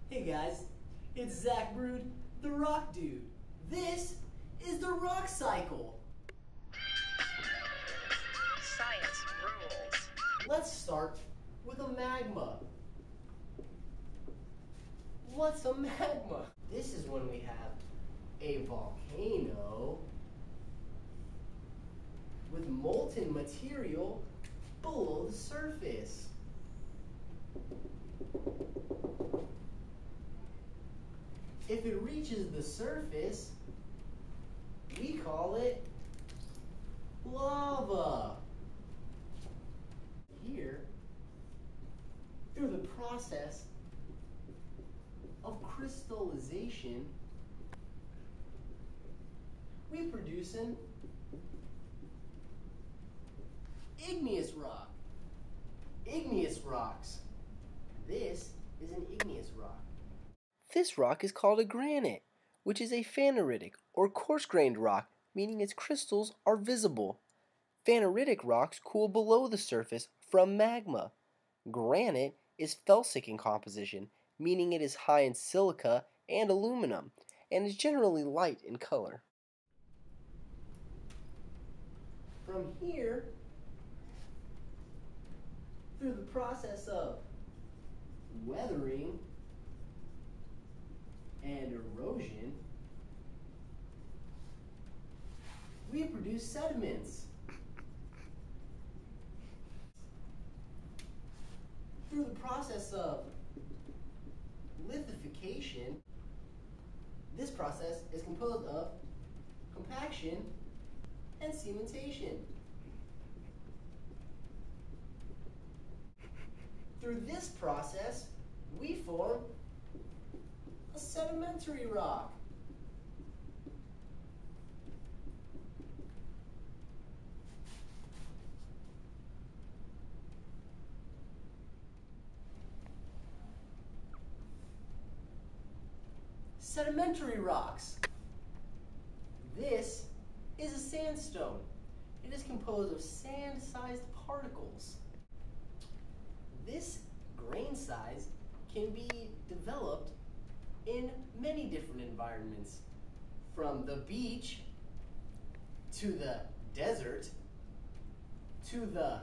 Hey guys, it's Zach Brewed, the Rock Dude. This is the Rock Cycle. Science rules. Let's start with a magma. What's a magma? This is when we have a volcano with molten material below the surface. If it reaches the surface, we call it lava. Here, through the process of crystallization, we produce an igneous rock. Igneous rocks. This is an igneous rock. This rock is called a granite, which is a phaneritic or coarse-grained rock, meaning its crystals are visible. Phaneritic rocks cool below the surface from magma. Granite is felsic in composition, meaning it is high in silica and aluminum, and is generally light in color. From here, through the process of weathering and erosion, we produce sediments. Through the process of lithification, this process is composed of compaction and cementation. Through this process, we form a sedimentary rock. Sedimentary rocks. This is a sandstone. It is composed of sand-sized particles. This grain size can be developed in many different environments, from the beach to the desert to the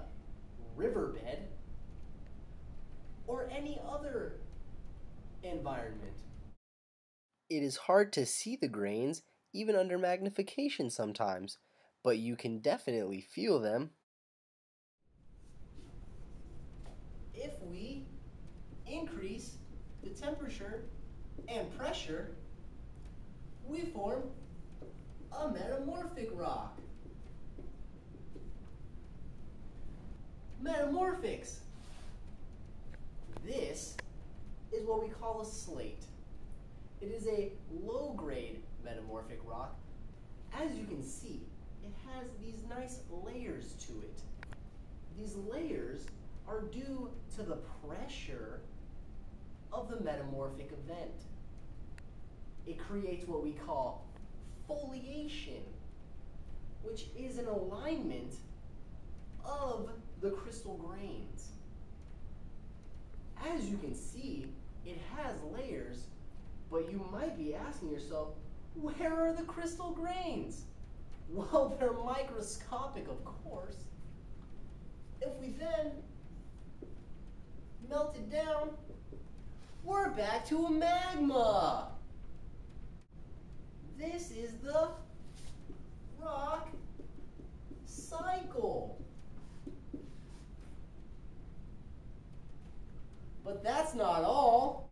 riverbed or any other environment. It is hard to see the grains even under magnification sometimes, but you can definitely feel them. If we increase the temperature and pressure, we form a metamorphic rock. Metamorphics. This is what we call a slate. It is a low-grade metamorphic rock. As you can see, it has these nice layers to it. These layers are due to the pressure of the metamorphic event. It creates what we call foliation, which is an alignment of the crystal grains. As you can see, it has layers, but you might be asking yourself, where are the crystal grains? Well, they're microscopic, of course. If we then melt it down, we're back to a magma. This is the rock cycle. But that's not all.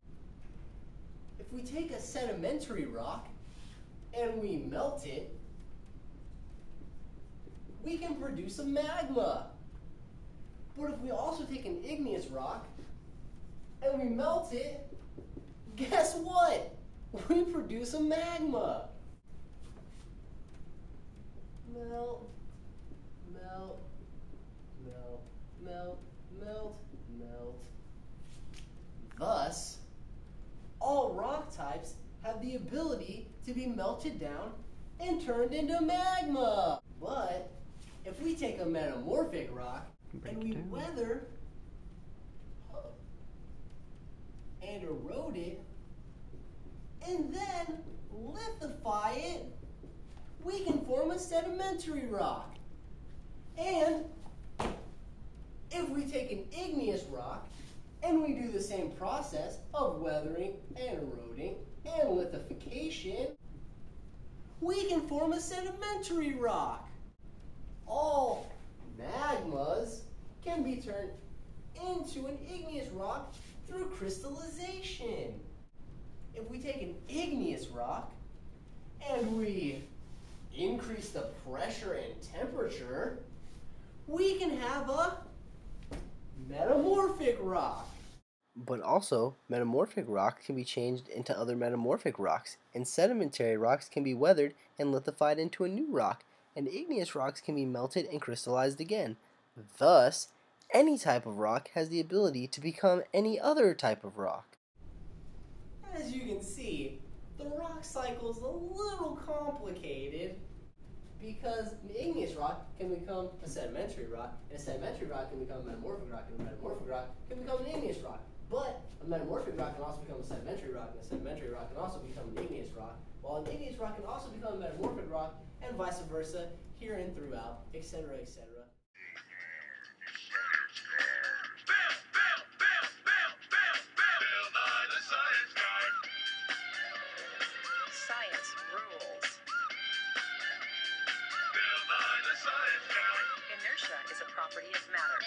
If we take a sedimentary rock and we melt it, we can produce a magma. But if we also take an igneous rock and we melt it, guess what? We produce a magma. Melt, melt, melt, melt, melt, melt. Thus, all rock types have the ability to be melted down and turned into magma. But if we take a metamorphic rock and we weather and erode it and then lithify it, we can form a sedimentary rock. And if we take an igneous rock and we do the same process of weathering and eroding and lithification, we can form a sedimentary rock. All magmas can be turned into an igneous rock through crystallization. If we take an igneous rock and we increase the pressure and temperature, we can have a metamorphic rock. But also, metamorphic rock can be changed into other metamorphic rocks, and sedimentary rocks can be weathered and lithified into a new rock, and igneous rocks can be melted and crystallized again. Thus, any type of rock has the ability to become any other type of rock. As you can see, the rock cycle is a little complicated because an igneous rock can become a sedimentary rock, and a sedimentary rock can become a metamorphic rock, and a metamorphic rock can become an igneous rock. But a metamorphic rock can also become a sedimentary rock, and a sedimentary rock can also become an igneous rock, while an igneous rock can also become a metamorphic rock, and vice versa, here and throughout, etc., etc. Science rules. Inertia is a property of matter.